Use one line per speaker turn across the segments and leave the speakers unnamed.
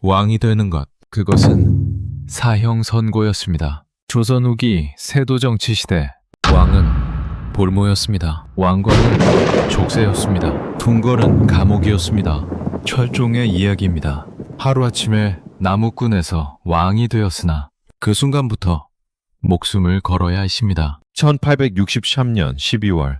왕이 되는 것, 그것은 사형 선고였습니다. 조선 후기 세도 정치 시대, 왕은 볼모였습니다. 왕관은 족쇄였습니다. 궁궐은 감옥이었습니다. 철종의 이야기입니다. 하루아침에 나무꾼에서 왕이 되었으나 그 순간부터 목숨을 걸어야 했습니다. 1863년 12월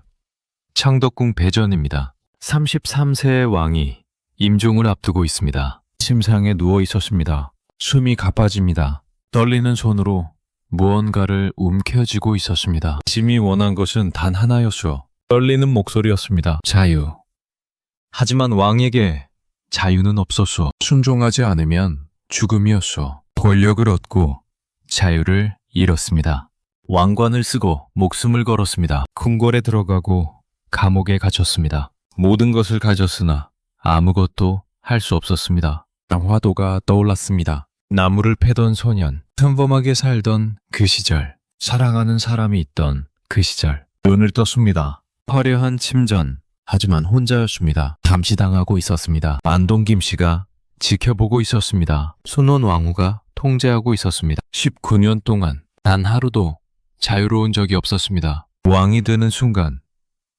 창덕궁 배전입니다. 33세의 왕이 임종을 앞두고 있습니다. 침상에 누워 있었습니다. 숨이 가빠집니다. 떨리는 손으로 무언가를 움켜쥐고 있었습니다. 심이 원한 것은 단 하나였소. 떨리는 목소리였습니다. 자유. 하지만 왕에게 자유는 없었소. 순종하지 않으면 죽음이었소. 권력을 얻고 자유를 잃었습니다. 왕관을 쓰고 목숨을 걸었습니다. 궁궐에 들어가고 감옥에 갇혔습니다. 모든 것을 가졌으나 아무것도 할 수 없었습니다. 화도가 떠올랐습니다. 나무를 패던 소년, 평범하게 살던 그 시절, 사랑하는 사람이 있던 그 시절. 눈을 떴습니다. 화려한 침전, 하지만 혼자였습니다. 감시당하고 있었습니다. 안동 김씨가 지켜보고 있었습니다. 순원 왕후가 통제하고 있었습니다. 19년 동안 단 하루도 자유로운 적이 없었습니다. 왕이 되는 순간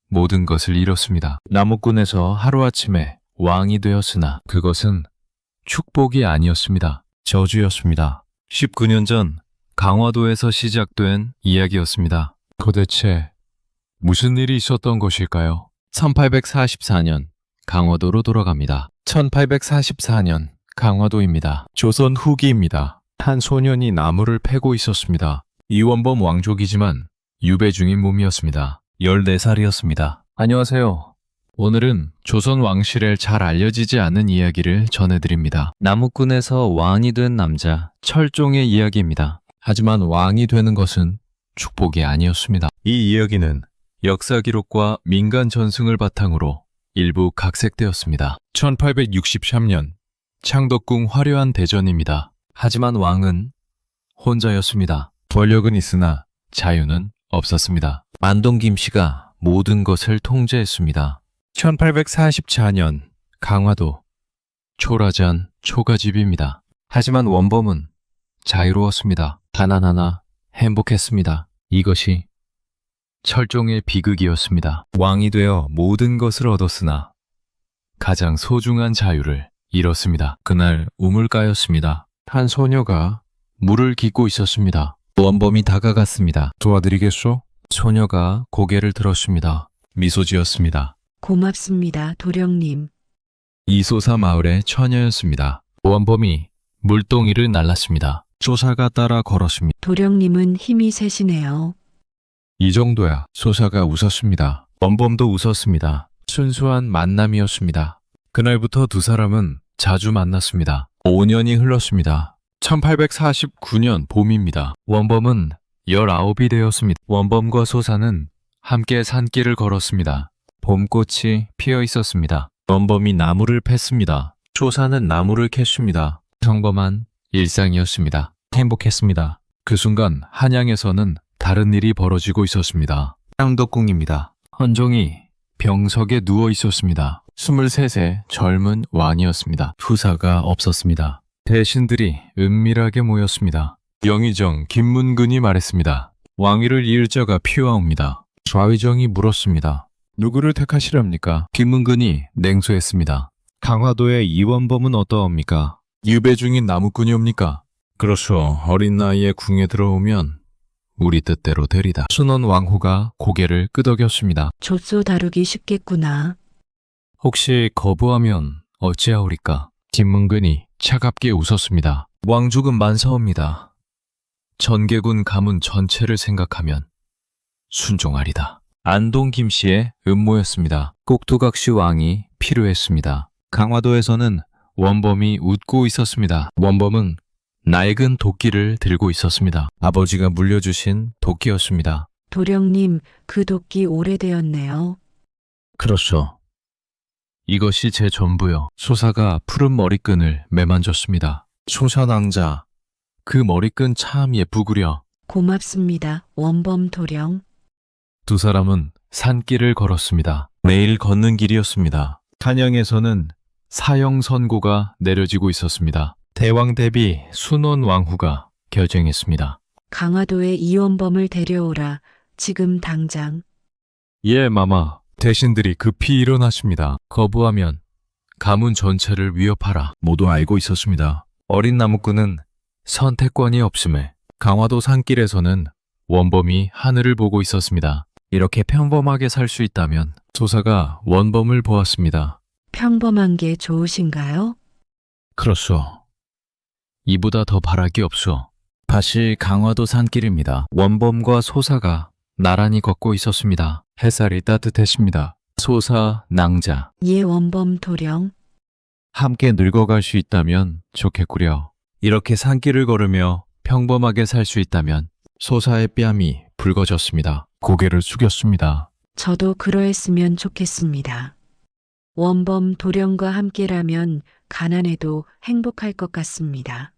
모든 것을 잃었습니다. 나무꾼에서 하루아침에 왕이 되었으나 그것은 축복이 아니었습니다. 저주였습니다. 19년 전 강화도에서 시작된 이야기였습니다. 도대체 무슨 일이 있었던 것일까요? 1844년 강화도로 돌아갑니다. 1844년 강화도입니다. 조선 후기입니다. 한 소년이 나무를 패고 있었습니다. 이원범 왕족이지만 유배 중인 몸이었습니다. 14살이었습니다. 안녕하세요. 오늘은 조선 왕실에 잘 알려지지 않은 이야기를 전해드립니다. 나무꾼에서 왕이 된 남자 철종의 이야기입니다. 하지만 왕이 되는 것은 축복이 아니었습니다. 이 이야기는 역사 기록과 민간 전승을 바탕으로 일부 각색되었습니다. 1863년 창덕궁 화려한 대전입니다. 하지만 왕은 혼자였습니다. 권력은 있으나 자유는 없었습니다. 안동 김씨가 모든 것을 통제했습니다. 1844년 강화도 초라잔 초가집입니다. 하지만 원범은 자유로웠습니다. 가난하나 행복했습니다. 이것이 철종의 비극이었습니다. 왕이 되어 모든 것을 얻었으나 가장 소중한 자유를 잃었습니다. 그날 우물가였습니다. 한 소녀가 물을 깃고 있었습니다. 원범이 다가갔습니다. 도와드리겠소? 소녀가 고개를 들었습니다. 미소 지었습니다.
고맙습니다, 도령님.
이소사 마을의 처녀였습니다. 원범이 물동이를 날랐습니다. 소사가 따라 걸었습니다.
도령님은 힘이 세시네요.
이 정도야. 소사가 웃었습니다. 원범도 웃었습니다. 순수한 만남이었습니다. 그날부터 두 사람은 자주 만났습니다. 5년이 흘렀습니다. 1849년 봄입니다. 원범은 19이 되었습니다. 원범과 소사는 함께 산길을 걸었습니다. 봄꽃이 피어 있었습니다. 원범이 나무를 팼습니다. 소사는 나무를 캤습니다. 평범한 일상이었습니다. 행복했습니다. 그 순간 한양에서는 다른 일이 벌어지고 있었습니다. 창덕궁입니다. 헌종이 병석에 누워 있었습니다. 23세 젊은 왕이었습니다. 후사가 없었습니다. 대신들이 은밀하게 모였습니다. 영의정 김문근이 말했습니다. 왕위를 이을 자가 필요하옵니다. 좌의정이 물었습니다. 누구를 택하시렵니까? 김문근이 냉소했습니다. 강화도의 이원범은 어떠합니까? 유배 중인 나무꾼이옵니까? 그렇소. 어린 나이에 궁에 들어오면 우리 뜻대로 되리다. 순원 왕후가 고개를 끄덕였습니다.
젖소 다루기 쉽겠구나.
혹시 거부하면 어찌하오리까? 김문근이 차갑게 웃었습니다. 왕족은 만사옵니다. 전개군 가문 전체를 생각하면 순종하리다. 안동 김씨의 음모였습니다. 꼭두각시 왕이 필요했습니다. 강화도에서는 원범이 웃고 있었습니다. 원범은 낡은 도끼를 들고 있었습니다. 아버지가 물려주신 도끼였습니다.
도령님, 그 도끼 오래되었네요.
그렇소. 이것이 제 전부요. 소사가 푸른 머리끈을 매만졌습니다. 소사낭자, 그 머리끈 참 예쁘구려.
고맙습니다, 원범 도령.
두 사람은 산길을 걸었습니다. 매일 걷는 길이었습니다. 한양에서는 사형 선고가 내려지고 있었습니다. 대왕 대비 순원 왕후가 결정했습니다.
강화도에 이원범을 데려오라. 지금 당장.
예, 마마. 대신들이 급히 일어났습니다. 거부하면 가문 전체를 위협하라. 모두 알고 있었습니다. 어린 나무꾼은 선택권이 없음에 강화도 산길에서는 원범이 하늘을 보고 있었습니다. 이렇게 평범하게 살 수 있다면 소사가 원범을 보았습니다.
평범한 게 좋으신가요?
그렇소. 이보다 더 바랄 게 없소. 다시 강화도 산길입니다. 원범과 소사가 나란히 걷고 있었습니다. 햇살이 따뜻했습니다. 소사, 낭자.
예, 원범 도령.
함께 늙어갈 수 있다면 좋겠구려. 이렇게 산길을 걸으며 평범하게 살 수 있다면 소사의 뺨이 붉어졌습니다. 고개를 숙였습니다.
저도 그러했으면 좋겠습니다. 원범 도령과 함께라면 가난해도 행복할 것 같습니다.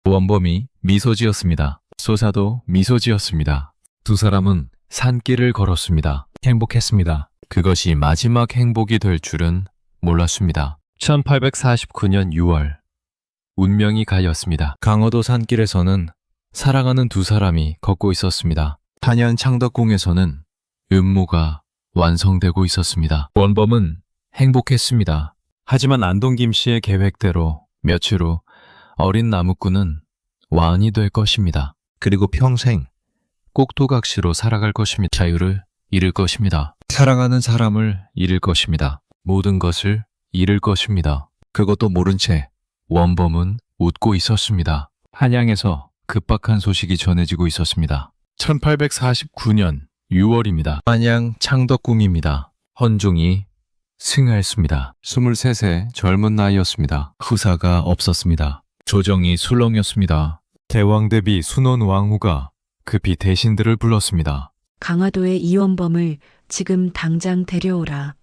원범이 미소 지었습니다. 소사도 미소 지었습니다. 두 사람은 산길을 걸었습니다. 행복했습니다. 그것이 마지막 행복이 될 줄은 몰랐습니다. 1849년 6월, 운명이 가였습니다. 강화도 산길에서는 사랑하는 두 사람이 걷고 있었습니다. 단연 창덕궁에서는 음모가 완성되고 있었습니다. 원범은 행복했습니다. 하지만 안동 김씨의 계획대로 며칠 후 어린 나무꾼은 왕이 될 것입니다. 그리고 평생 꼭두각시로 살아갈 것입니다. 자유를 잃을 것입니다. 사랑하는 사람을 잃을 것입니다. 모든 것을 잃을 것입니다. 그것도 모른 채 원범은 웃고 있었습니다. 한양에서 급박한 소식이 전해지고 있었습니다. 1849년 6월입니다. 한양 창덕궁입니다. 헌종이 승하했습니다. 23세 젊은 나이였습니다. 후사가 없었습니다. 조정이 술렁였습니다. 대왕 대비 순원 왕후가 급히 대신들을 불렀습니다.
강화도에 이원범을 지금 당장 데려오라.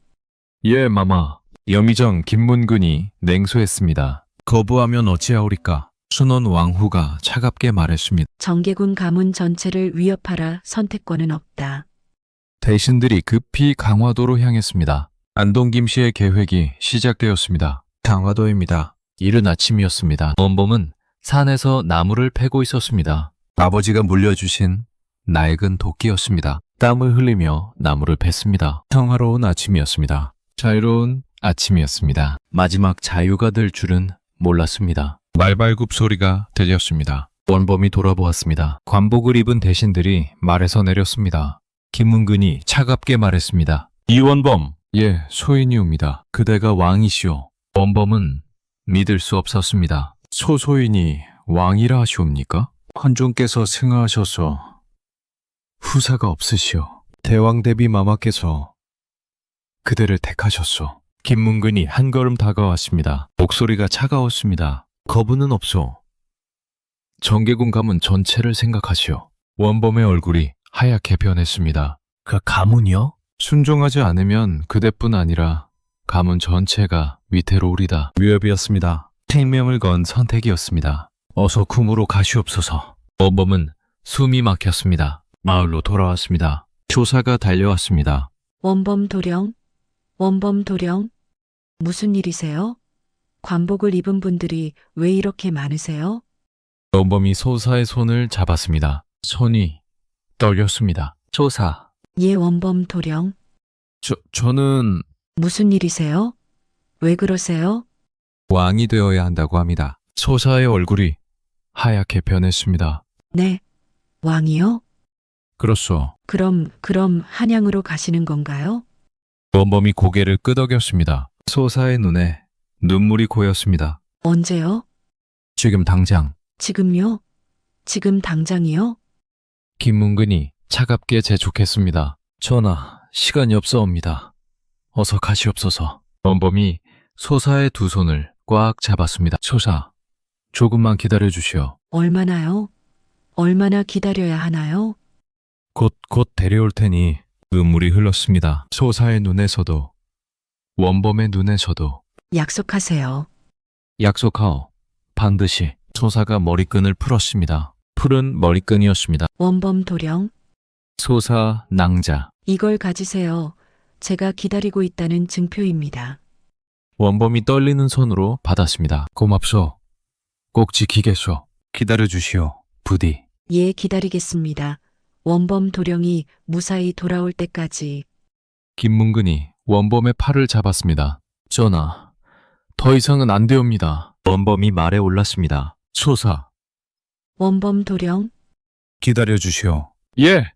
예, 마마. 여미정 김문근이 냉소했습니다. 거부하면 어찌하오리까? 순원 왕후가 차갑게 말했습니다.
정계군 가문 전체를 위협하라. 선택권은 없다.
대신들이 급히 강화도로 향했습니다. 안동 김씨의 계획이 시작되었습니다. 강화도입니다. 이른 아침이었습니다. 원범은 산에서 나무를 패고 있었습니다. 아버지가 물려주신 낡은 도끼였습니다. 땀을 흘리며 나무를 팼습니다. 평화로운 아침이었습니다. 자유로운 아침이었습니다. 마지막 자유가 될 줄은 몰랐습니다. 말발굽 소리가 들렸습니다. 원범이 돌아보았습니다. 관복을 입은 대신들이 말에서 내렸습니다. 김문근이 차갑게 말했습니다. 이원범! 예, 소인이옵니다. 그대가 왕이시오. 원범은 믿을 수 없었습니다. 소소인이 왕이라 하시옵니까? 헌종께서 승하하셔서 후사가 없으시오. 대왕 대비 마마께서 그대를 택하셨소. 김문근이 한 걸음 다가왔습니다. 목소리가 차가웠습니다. 거부는 없소. 정계군 가문 전체를 생각하시오. 원범의 얼굴이 하얗게 변했습니다. 그 가문이요? 순종하지 않으면 그대뿐 아니라 가문 전체가 위태로우리다. 위협이었습니다. 생명을 건 선택이었습니다. 어서 궁으로 가시옵소서. 원범은 숨이 막혔습니다. 마을로 돌아왔습니다. 조사가 달려왔습니다.
원범 도령. 원범 도령. 무슨 일이세요? 관복을 입은 분들이 왜 이렇게 많으세요?
원범이 소사의 손을 잡았습니다. 손이 떨렸습니다. 소사.
예, 원범 도령.
저는
무슨 일이세요? 왜 그러세요?
왕이 되어야 한다고 합니다. 소사의 얼굴이 하얗게 변했습니다.
네. 왕이요?
그렇소.
그럼 한양으로 가시는 건가요?
원범이 고개를 끄덕였습니다. 소사의 눈에 눈물이 고였습니다.
언제요?
지금 당장.
지금요? 지금 당장이요?
김문근이 차갑게 재촉했습니다. 전하, 시간이 없사옵니다. 어서 가시옵소서. 원범이 소사의 두 손을 꽉 잡았습니다. 소사, 조금만 기다려주시오.
얼마나요? 얼마나 기다려야 하나요?
곧 데려올 테니. 눈물이 흘렀습니다. 소사의 눈에서도 원범의 눈에서도.
약속하세요.
약속하오. 반드시. 소사가 머리끈을 풀었습니다. 푸른 머리끈이었습니다.
원범 도령.
소사 낭자.
이걸 가지세요. 제가 기다리고 있다는 증표입니다.
원범이 떨리는 손으로 받았습니다. 고맙소. 꼭 지키겠소. 기다려주시오. 부디.
예, 기다리겠습니다. 원범 도령이 무사히 돌아올 때까지.
김문근이 원범의 팔을 잡았습니다. 전하, 더 이상은 안 되옵니다. 원범이 말에 올랐습니다. 소사,
원범 도령,
기다려주시오. 예,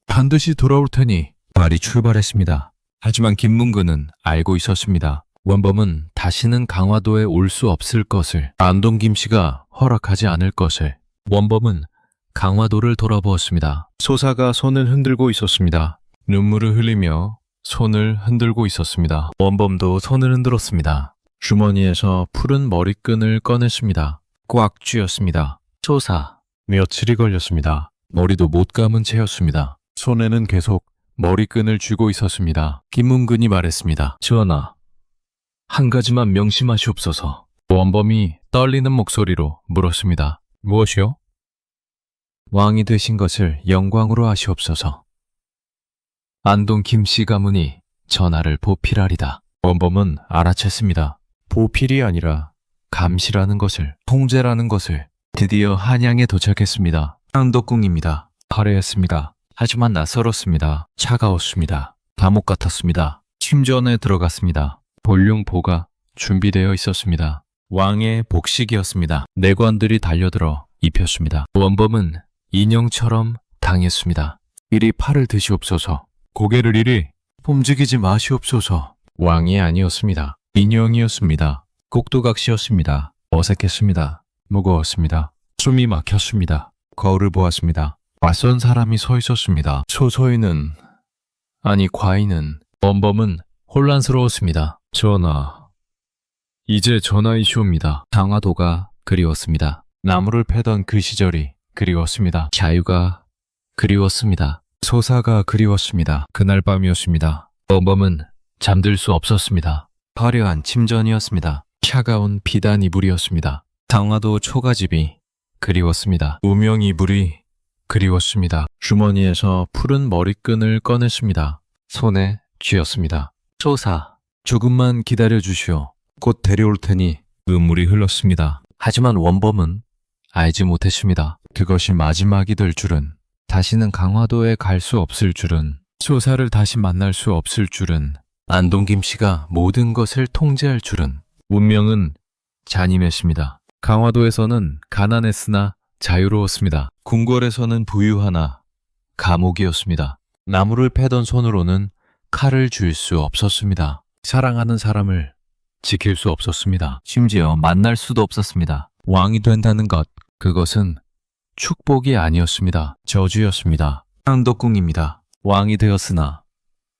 반드시 돌아올 테니. 말이 출발했습니다. 하지만 김문근은 알고 있었습니다. 원범은 다시는 강화도에 올 수 없을 것을, 안동 김씨가 허락하지 않을 것을. 원범은 강화도를 돌아보았습니다. 소사가 손을 흔들고 있었습니다. 눈물을 흘리며 손을 흔들고 있었습니다. 원범도 손을 흔들었습니다. 주머니에서 푸른 머리끈을 꺼냈습니다. 꽉 쥐었습니다. 소사, 며칠이 걸렸습니다. 머리도 못 감은 채였습니다. 손에는 계속 머리끈을 쥐고 있었습니다. 김문근이 말했습니다. 전하, 한 가지만 명심하시옵소서. 원범이 떨리는 목소리로 물었습니다. 무엇이요? 왕이 되신 것을 영광으로 하시옵소서. 안동 김씨 가문이 전하를 보필하리다. 원범은 알아챘습니다. 보필이 아니라 감시라는 것을, 통제라는 것을. 드디어 한양에 도착했습니다. 한덕궁입니다. 화려했습니다. 하지만 낯설었습니다. 차가웠습니다. 감옥 같았습니다. 침전에 들어갔습니다. 볼륨보가 준비되어 있었습니다. 왕의 복식이었습니다. 내관들이 달려들어 입혔습니다. 원범은 인형처럼 당했습니다. 이리 팔을 드시옵소서. 고개를 이리 움직이지 마시옵소서. 왕이 아니었습니다. 인형이었습니다. 꼭두각시였습니다. 어색했습니다. 무거웠습니다. 숨이 막혔습니다. 거울을 보았습니다. 낯선 사람이 서 있었습니다. 소서인은, 아니 과인은, 원범은 혼란스러웠습니다. 전하, 이제 전하이시옵니다. 강화도가 그리웠습니다. 나무를 패던 그 시절이 그리웠습니다. 자유가 그리웠습니다. 소사가 그리웠습니다. 그날 밤이었습니다. 원범은 잠들 수 없었습니다. 화려한 침전이었습니다. 차가운 비단 이불이었습니다. 강화도 초가집이 그리웠습니다. 우명 이불이 그리웠습니다. 주머니에서 푸른 머리끈을 꺼냈습니다. 손에 쥐었습니다. 소사, 조금만 기다려주시오. 곧 데려올 테니. 눈물이 흘렀습니다. 하지만 원범은 알지 못했습니다. 그것이 마지막이 될 줄은, 다시는 강화도에 갈 수 없을 줄은, 소사를 다시 만날 수 없을 줄은, 안동 김씨가 모든 것을 통제할 줄은. 운명은 잔인했습니다. 강화도에서는 가난했으나 자유로웠습니다. 궁궐에서는 부유하나 감옥이었습니다. 나무를 패던 손으로는 칼을 쥘 수 없었습니다. 사랑하는 사람을 지킬 수 없었습니다. 심지어 만날 수도 없었습니다. 왕이 된다는 것, 그것은 축복이 아니었습니다. 저주였습니다. 한덕궁입니다. 왕이 되었으나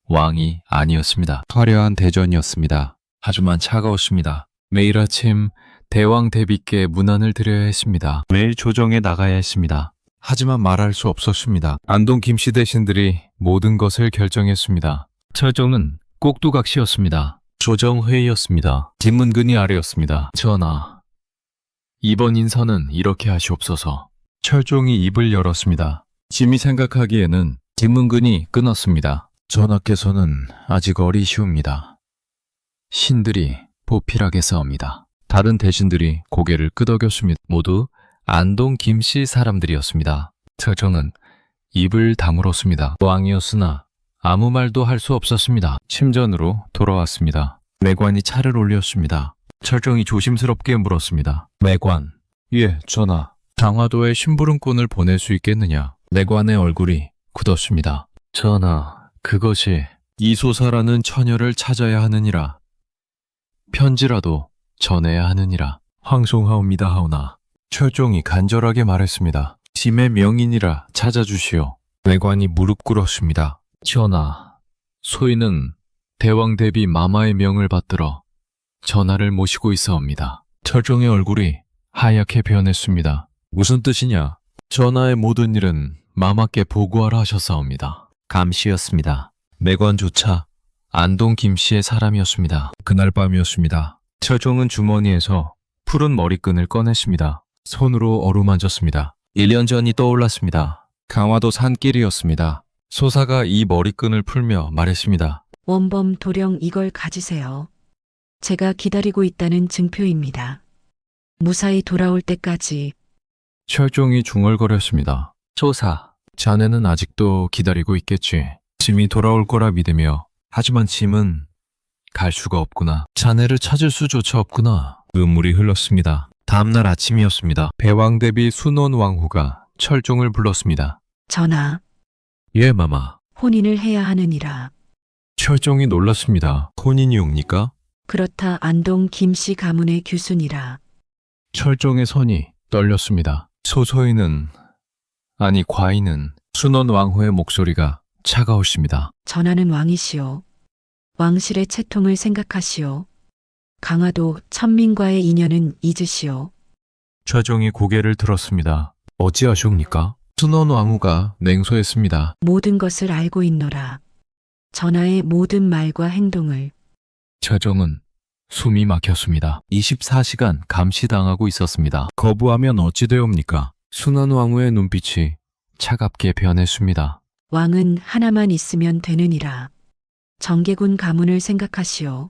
왕이 아니었습니다. 화려한 대전이었습니다. 하지만 차가웠습니다. 매일 아침 대왕 대비께 문안을 드려야 했습니다. 매일 조정에 나가야 했습니다. 하지만 말할 수 없었습니다. 안동 김씨 대신들이 모든 것을 결정했습니다. 철종은 꼭두각시였습니다. 조정회의였습니다. 김문근이 아래였습니다. 전하, 이번 인선은 이렇게 하시옵소서. 철종이 입을 열었습니다. 짐이 생각하기에는 김문근이 끊었습니다. 전하께서는 아직 어리시옵니다. 신들이 보필하게 싸웁니다. 다른 대신들이 고개를 끄덕였습니다. 모두 안동 김씨 사람들이었습니다. 철종은 입을 다물었습니다. 왕이었으나 아무 말도 할 수 없었습니다. 침전으로 돌아왔습니다. 매관이 차를 올렸습니다. 철종이 조심스럽게 물었습니다. 매관, 예, 전하. 강화도에 심부름꾼을 보낼 수 있겠느냐? 매관의 얼굴이 굳었습니다. 전하, 그것이 이소사라는 처녀를 찾아야 하느니라. 편지라도 전해야 하느니라. 황송하옵니다 하오나. 철종이 간절하게 말했습니다. 짐의 명인이라 찾아주시오. 매관이 무릎 꿇었습니다. 전하, 소인은 대왕 대비 마마의 명을 받들어 전하를 모시고 있사옵니다. 철종의 얼굴이 하얗게 변했습니다. 무슨 뜻이냐? 전하의 모든 일은 마마께 보고하라 하셨사옵니다. 감시였습니다. 매관조차 안동 김씨의 사람이었습니다. 그날 밤이었습니다. 철종은 주머니에서 푸른 머리끈을 꺼냈습니다. 손으로 어루만졌습니다. 1년 전이 떠올랐습니다. 강화도 산길이었습니다. 소사가 이 머리끈을 풀며 말했습니다.
원범 도령 이걸 가지세요. 제가 기다리고 있다는 증표입니다. 무사히 돌아올 때까지.
철종이 중얼거렸습니다. 조사, 자네는 아직도 기다리고 있겠지. 짐이 돌아올 거라 믿으며. 하지만 짐은 갈 수가 없구나. 자네를 찾을 수조차 없구나. 눈물이 흘렀습니다. 다음날 아침이었습니다. 배왕 대비 순원 왕후가 철종을 불렀습니다.
전하,
예, 마마.
혼인을 해야 하느니라.
철종이 놀랐습니다. 혼인이 옵니까?
그렇다 안동 김씨 가문의 규순이라.
철종의 손이 떨렸습니다. 소소이는, 아니 과인은 순원 왕후의 목소리가 차가우십니다.
전하는 왕이시오. 왕실의 채통을 생각하시오. 강화도 천민과의 인연은 잊으시오.
철종이 고개를 들었습니다. 어찌하시옵니까? 순원 왕후가 냉소했습니다.
모든 것을 알고 있노라. 전하의 모든 말과 행동을.
철종은 숨이 막혔습니다. 24시간 감시당하고 있었습니다. 거부하면 어찌 되옵니까? 순원 왕후의 눈빛이 차갑게 변했습니다.
왕은 하나만 있으면 되느니라. 정계군 가문을 생각하시오.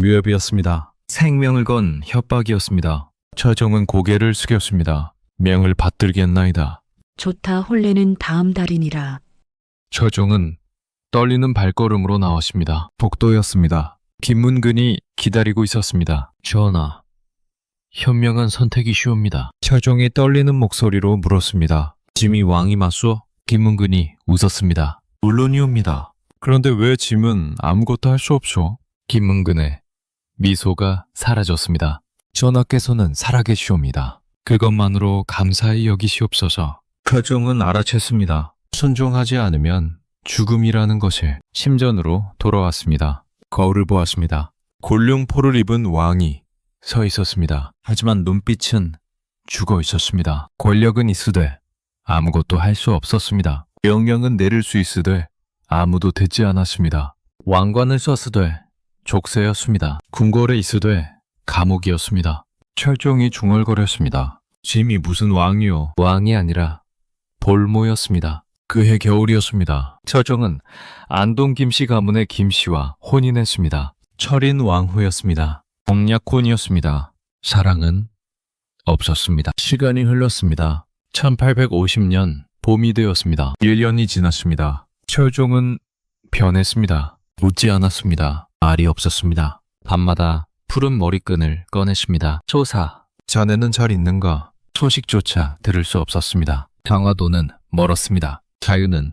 위협이었습니다. 생명을 건 협박이었습니다. 철종은 고개를 숙였습니다. 명을 받들겠나이다.
좋다 혼례는 다음 달이니라.
철종은 떨리는 발걸음으로 나왔습니다. 복도였습니다. 김문근이 기다리고 있었습니다. 전하, 현명한 선택이시옵니다. 철종이 떨리는 목소리로 물었습니다. 짐이 왕이 맞소? 김문근이 웃었습니다. 물론이옵니다. 그런데 왜 짐은 아무것도 할 수 없소? 김문근의 미소가 사라졌습니다. 전하께서는 살아계시옵니다. 그것만으로 감사히 여기시옵소서. 철종은 알아챘습니다. 순종하지 않으면 죽음이라는 것을. 심전으로 돌아왔습니다. 거울을 보았습니다. 골룡포를 입은 왕이 서 있었습니다. 하지만 눈빛은 죽어 있었습니다. 권력은 있으되 아무것도 할 수 없었습니다. 명령은 내릴 수 있으되 아무도 듣지 않았습니다. 왕관을 썼으되 족쇄였습니다. 궁궐에 있으되 감옥이었습니다. 철종이 중얼거렸습니다. 짐이 무슨 왕이요? 왕이 아니라 볼모였습니다. 그해 겨울이었습니다. 철종은 안동 김씨 가문의 김씨와 혼인했습니다. 철인 왕후였습니다. 공약혼이었습니다. 사랑은 없었습니다. 시간이 흘렀습니다. 1850년 봄이 되었습니다. 1년이 지났습니다. 철종은 변했습니다. 웃지 않았습니다. 말이 없었습니다. 밤마다 푸른 머리끈을 꺼냈습니다. 조사, 자네는 잘 있는가? 소식조차 들을 수 없었습니다. 강화도는 멀었습니다. 자유는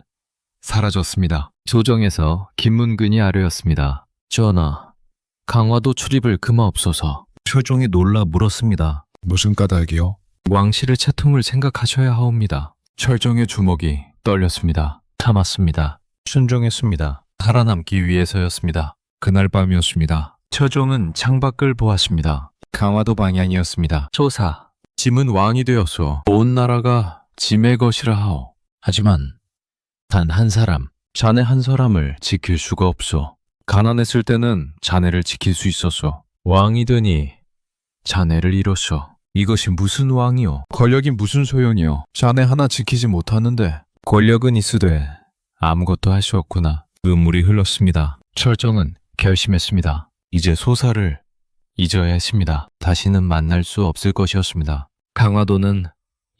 사라졌습니다. 조정에서 김문근이 아뢰었습니다. 전하, 강화도 출입을 금하옵소서. 철종이 놀라 물었습니다. 무슨 까닭이요? 왕실의 채통을 생각하셔야 하옵니다. 철종의 주먹이 떨렸습니다. 참았습니다. 순종했습니다. 살아남기 위해서였습니다. 그날 밤이었습니다. 철종은 창밖을 보았습니다. 강화도 방향이었습니다. 조사, 짐은 왕이 되었소. 온 나라가 짐의 것이라 하오. 하지만 단 한 사람, 자네 한 사람을 지킬 수가 없소. 가난했을 때는 자네를 지킬 수 있었소. 왕이 되니 자네를 잃었소. 이것이 무슨 왕이요? 권력이 무슨 소용이요? 자네 하나 지키지 못하는데. 권력은 있으되 아무것도 할 수 없구나. 눈물이 흘렀습니다. 철종은 결심했습니다. 이제 소사를 잊어야 했습니다. 다시는 만날 수 없을 것이었습니다. 강화도는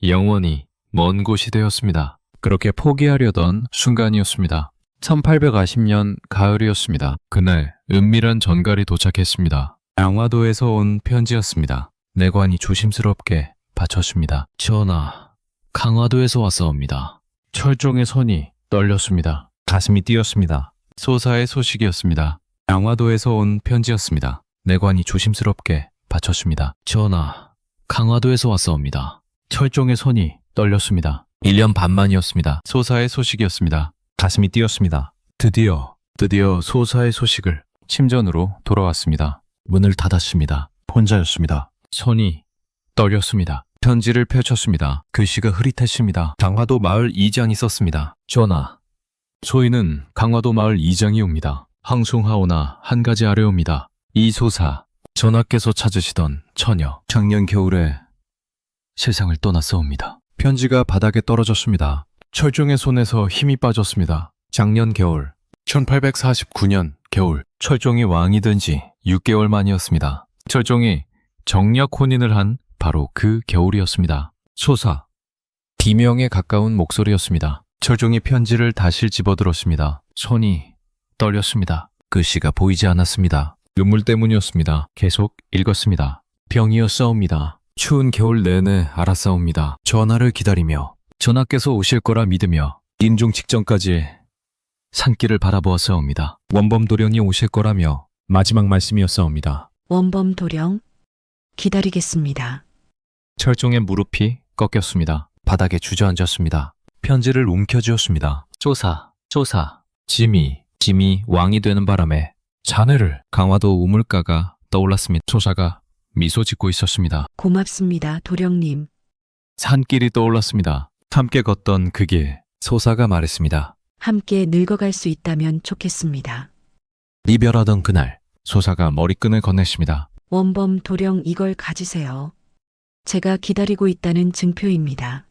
영원히 먼 곳이 되었습니다. 그렇게 포기하려던 순간이었습니다. 1840년 가을이었습니다. 그날 은밀한 전갈이 도착했습니다. 강화도에서 온 편지였습니다. 내관이 조심스럽게 바쳤습니다. 전하, 강화도에서 왔사옵니다. 철종의 손이 떨렸습니다. 가슴이 뛰었습니다. 소사의 소식이었습니다. 강화도에서 온 편지였습니다. 내관이 조심스럽게 바쳤습니다. 전하, 강화도에서 왔사옵니다. 철종의 손이 떨렸습니다. 1년 반 만이었습니다. 소사의 소식이었습니다. 가슴이 뛰었습니다. 드디어 소사의 소식을. 침전으로 돌아왔습니다. 문을 닫았습니다. 혼자였습니다. 손이 떨렸습니다. 편지를 펼쳤습니다. 글씨가 흐릿했습니다. 강화도 마을 이장이 썼습니다. 전하, 소인은 강화도 마을 이장이 옵니다. 항송하오나 한 가지 아뢰옵니다. 이 소사, 전하께서 찾으시던 처녀, 작년 겨울에 세상을 떠났사옵니다. 편지가 바닥에 떨어졌습니다. 철종의 손에서 힘이 빠졌습니다. 작년 겨울, 1849년 겨울, 철종이 왕이 된 지 6개월 만이었습니다. 철종이 정략 혼인을 한 바로 그 겨울이었습니다. 소사. 비명에 가까운 목소리였습니다. 철종이 편지를 다시 집어들었습니다. 손이 떨렸습니다. 글씨가 보이지 않았습니다. 눈물 때문이었습니다. 계속 읽었습니다. 병이었사옵니다. 추운 겨울 내내 알았사옵니다. 전화를 기다리며 전하께서 오실 거라 믿으며 임종 직전까지 산길을 바라보았사옵니다. 원범도령이 오실 거라며 마지막 말씀이었사옵니다.
원범 도령, 기다리겠습니다.
철종의 무릎이 꺾였습니다. 바닥에 주저앉았습니다. 편지를 움켜쥐었습니다. 조사. 짐이 왕이 되는 바람에 자네를 강화도 우물가가 떠올랐습니다. 조사가 미소 짓고 있었습니다.
고맙습니다, 도령님.
산길이 떠올랐습니다. 함께 걷던 그 길, 소사가 말했습니다.
함께 늙어갈 수 있다면 좋겠습니다.
이별하던 그날, 소사가 머리끈을 건넸습니다.
원범 도령 이걸 가지세요. 제가 기다리고 있다는 증표입니다.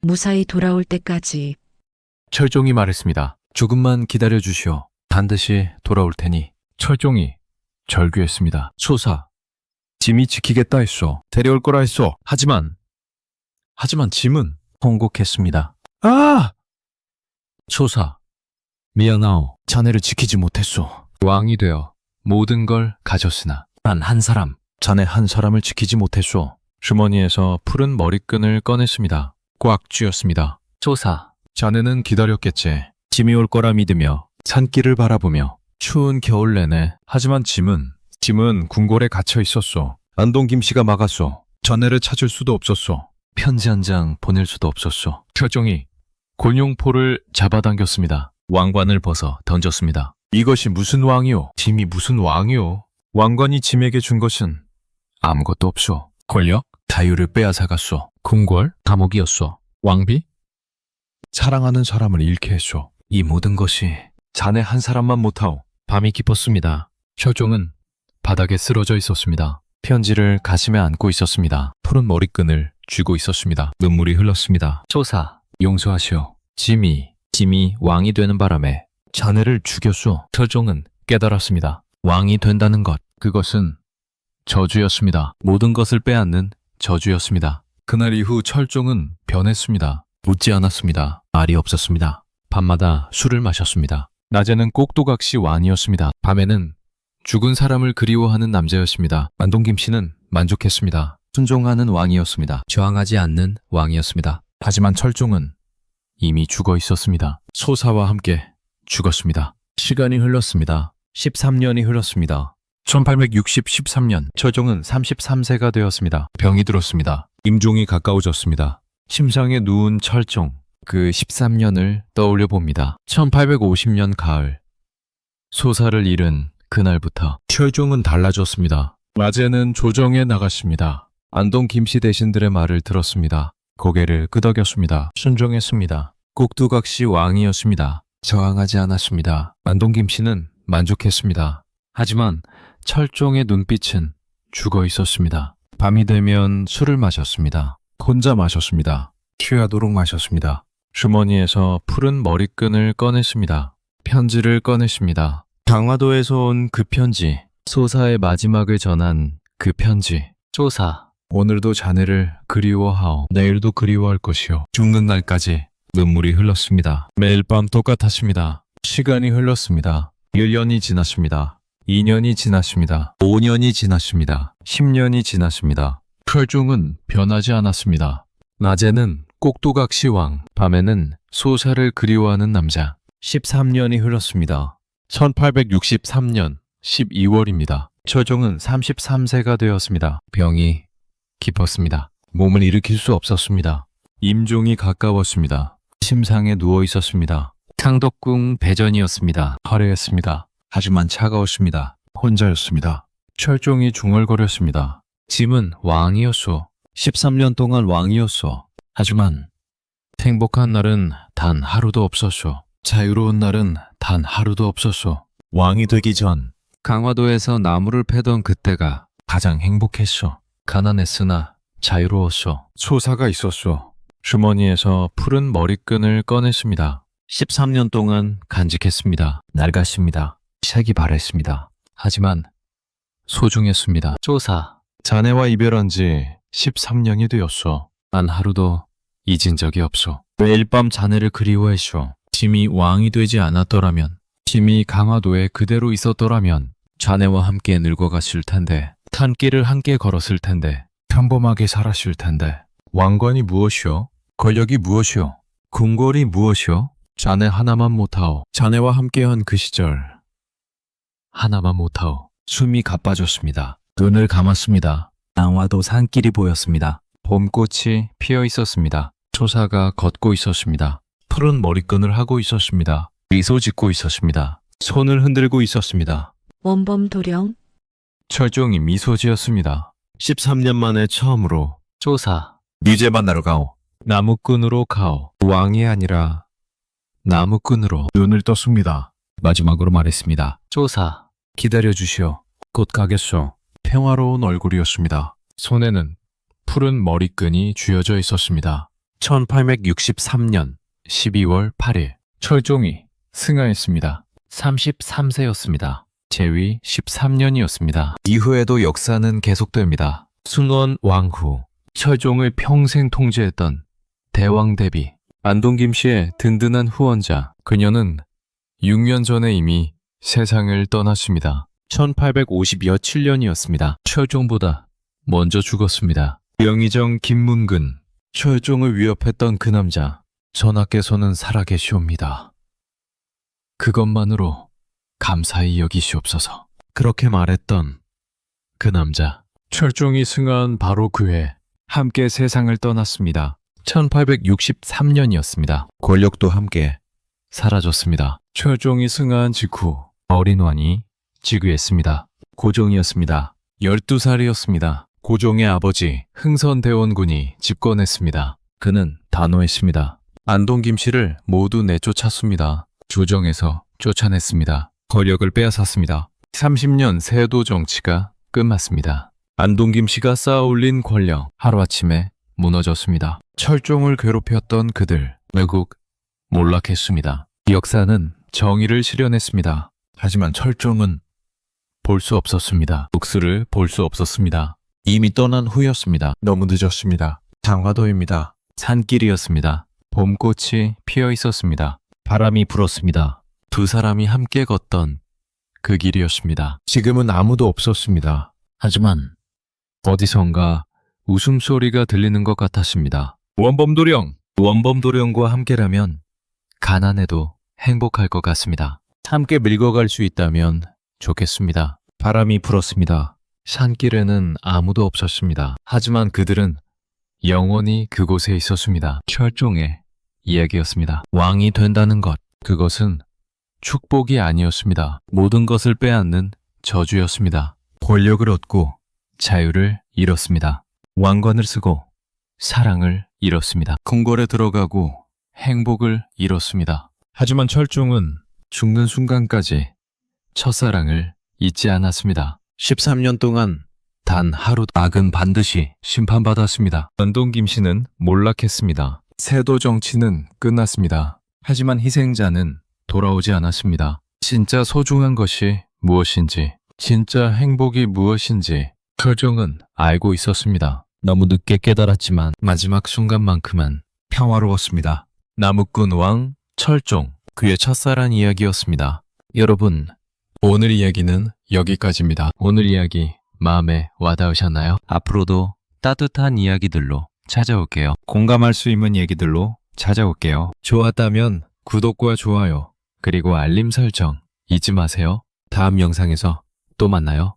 무사히 돌아올 때까지
철종이 말했습니다. 조금만 기다려 주시오. 반드시 돌아올 테니. 철종이 절규했습니다. 소사, 짐이 지키겠다 했소. 데려올 거라 했소. 하지만 짐은 hon곡했습니다. 아! 소사, 미안하오. 자네를 지키지 못했소. 왕이 되어 모든 걸 가졌으나 단 한 사람, 자네 한 사람을 지키지 못했소. 주머니에서 푸른 머리끈을 꺼냈습니다. 꽉 쥐었습니다. 조사, 자네는 기다렸겠지. 짐이 올 거라 믿으며 산길을 바라보며 추운 겨울 내내. 하지만 짐은 궁궐에 갇혀 있었소. 안동 김씨가 막았소. 자네를 찾을 수도 없었소. 편지 한 장 보낼 수도 없었소. 철종이 곤용포를 잡아당겼습니다. 왕관을 벗어 던졌습니다. 이것이 무슨 왕이오? 짐이 무슨 왕이오? 왕관이 짐에게 준 것은 아무것도 없소. 권력? 자유를 빼앗아갔소. 궁궐? 감옥이었소. 왕비? 사랑하는 사람을 잃게 했소. 이 모든 것이 자네 한 사람만 못하오. 밤이 깊었습니다. 철종은 바닥에 쓰러져 있었습니다. 편지를 가슴에 안고 있었습니다. 푸른 머리끈을 쥐고 있었습니다. 눈물이 흘렀습니다. 조사, 용서하시오. 짐이 왕이 되는 바람에 자네를 죽였소. 철종은 깨달았습니다. 왕이 된다는 것, 그것은 저주였습니다. 모든 것을 빼앗는 저주였습니다. 그날 이후 철종은 변했습니다. 웃지 않았습니다. 말이 없었습니다. 밤마다 술을 마셨습니다. 낮에는 꼭두각시 왕이었습니다. 밤에는 죽은 사람을 그리워하는 남자였습니다. 안동김 씨는 만족했습니다. 순종하는 왕이었습니다. 저항하지 않는 왕이었습니다. 하지만 철종은 이미 죽어 있었습니다. 소사와 함께 죽었습니다. 시간이 흘렀습니다. 13년이 흘렀습니다. 1863년 철종은 33세가 되었습니다. 병이 들었습니다. 임종이 가까워졌습니다. 침상에 누운 철종, 그 13년을 떠올려 봅니다. 1850년 가을, 소사를 잃은 그날부터 철종은 달라졌습니다. 낮에는 조정에 나갔습니다. 안동 김씨 대신들의 말을 들었습니다. 고개를 끄덕였습니다. 순종했습니다. 꼭두각시 왕이었습니다. 저항하지 않았습니다. 안동 김씨는 만족했습니다. 하지만 철종의 눈빛은 죽어 있었습니다. 밤이 되면 술을 마셨습니다. 혼자 마셨습니다. 취하도록 마셨습니다. 주머니에서 푸른 머리끈을 꺼냈습니다. 편지를 꺼냈습니다. 강화도에서 온 그 편지, 소사의 마지막을 전한 그 편지. 조사, 오늘도 자네를 그리워하오. 내일도 그리워할 것이오. 죽는 날까지 눈물이 흘렀습니다. 매일 밤 똑같았습니다. 시간이 흘렀습니다. 1년이 지났습니다. 2년이 지났습니다. 5년이 지났습니다. 10년이 지났습니다. 철종은 변하지 않았습니다. 낮에는 꼭두각시 왕, 밤에는 소사를 그리워하는 남자. 13년이 흘렀습니다. 1863년 12월입니다. 철종은 33세가 되었습니다. 병이 깊었습니다. 몸을 일으킬 수 없었습니다. 임종이 가까웠습니다. 침상에 누워 있었습니다. 창덕궁 배전이었습니다. 화려했습니다. 하지만 차가웠습니다. 혼자였습니다. 철종이 중얼거렸습니다. 짐은 왕이었소. 13년 동안 왕이었소. 하지만 행복한 날은 단 하루도 없었소. 자유로운 날은 단 하루도 없었소. 왕이 되기 전 강화도에서 나무를 패던 그때가 가장 행복했소. 가난했으나 자유로웠소. 소사가 있었소. 주머니에서 푸른 머리끈을 꺼냈습니다. 13년 동안 간직했습니다. 낡았습니다. 색이 바랬습니다. 하지만 소중했습니다. 조사, 자네와 이별한 지 13년이 되었소. 난 하루도 잊은 적이 없소. 매일 밤 자네를 그리워했쇼. 팀이 왕이 되지 않았더라면, 팀이 강화도에 그대로 있었더라면 자네와 함께 늙어갔을 텐데, 산길을 함께 걸었을 텐데, 평범하게 살았을 텐데. 왕관이 무엇이오? 권력이 무엇이오? 궁궐이 무엇이오? 자네 하나만 못하오. 자네와 함께한 그 시절 하나만 못하오. 숨이 가빠졌습니다. 눈을 감았습니다. 강화도 산길이 보였습니다. 봄꽃이 피어 있었습니다. 초사가 걷고 있었습니다. 푸른 머리끈을 하고 있었습니다. 미소 짓고 있었습니다. 손을 흔들고 있었습니다.
원범 도령,
철종이 미소 지었습니다. 13년 만에 처음으로 조사, 미제 만나러 가오. 나무꾼으로 가오. 왕이 아니라 나무꾼으로 눈을 떴습니다. 마지막으로 말했습니다. 조사, 기다려주시오. 곧 가겠소. 평화로운 얼굴이었습니다. 손에는 푸른 머리끈이 쥐어져 있었습니다. 1863년 12월 8일 철종이 승하했습니다. 33세였습니다. 재위 13년이었습니다. 이후에도 역사는 계속됩니다. 순원 왕후, 철종을 평생 통제했던 대왕 대비, 안동김 씨의 든든한 후원자. 그녀는 6년 전에 이미 세상을 떠났습니다. 1850여 7년이었습니다. 철종보다 먼저 죽었습니다. 영의정 김문근, 철종을 위협했던 그 남자, 전하께서는 살아계시옵니다. 그것만으로 감사히 여기시옵소서. 그렇게 말했던 그 남자, 철종이 승한 바로 그해 함께 세상을 떠났습니다. 1863년이었습니다. 권력도 함께 사라졌습니다. 철종이 승한 직후 어린 왕이 즉위했습니다. 고종이었습니다. 12살이었습니다. 고종의 아버지 흥선대원군이 집권했습니다. 그는 단호했습니다. 안동 김씨를 모두 내쫓았습니다. 조정에서 쫓아냈습니다. 권력을 빼앗았습니다. 30년 세도 정치가 끝났습니다. 안동 김씨가 쌓아올린 권력 하루아침에 무너졌습니다. 철종을 괴롭혔던 그들 결국 몰락했습니다. 역사는 정의를 실현했습니다. 하지만 철종은 볼 수 없었습니다. 녹수를 볼 수 없었습니다. 이미 떠난 후였습니다. 너무 늦었습니다. 장화도입니다. 산길이었습니다. 봄꽃이 피어 있었습니다. 바람이 불었습니다. 두 사람이 함께 걷던 그 길이었습니다. 지금은 아무도 없었습니다. 하지만 어디선가 웃음소리가 들리는 것 같았습니다. 원범도령과 함께라면 가난해도 행복할 것 같습니다. 함께 밀고갈 수 있다면 좋겠습니다. 바람이 불었습니다. 산길에는 아무도 없었습니다. 하지만 그들은 영원히 그곳에 있었습니다. 철종의 이야기였습니다. 왕이 된다는 것, 그것은 축복이 아니었습니다. 모든 것을 빼앗는 저주였습니다. 권력을 얻고 자유를 잃었습니다. 왕관을 쓰고 사랑을 잃었습니다. 궁궐에 들어가고 행복을 잃었습니다. 하지만 철종은 죽는 순간까지 첫사랑을 잊지 않았습니다. 13년 동안 단 하루 악은 반드시 심판받았습니다. 안동 김씨는 몰락했습니다. 세도 정치는 끝났습니다. 하지만 희생자는 돌아오지 않았습니다. 진짜 소중한 것이 무엇인지, 진짜 행복이 무엇인지 철종은 알고 있었습니다. 너무 늦게 깨달았지만 마지막 순간만큼은 평화로웠습니다. 나무꾼 왕 철종, 그의 첫사랑 이야기였습니다. 여러분, 오늘 이야기는 여기까지입니다. 오늘 이야기 마음에 와닿으셨나요? 앞으로도 따뜻한 이야기들로 찾아올게요. 공감할 수 있는 얘기들로 찾아올게요. 좋았다면 구독과 좋아요, 그리고 알림 설정 잊지 마세요. 다음 영상에서 또 만나요.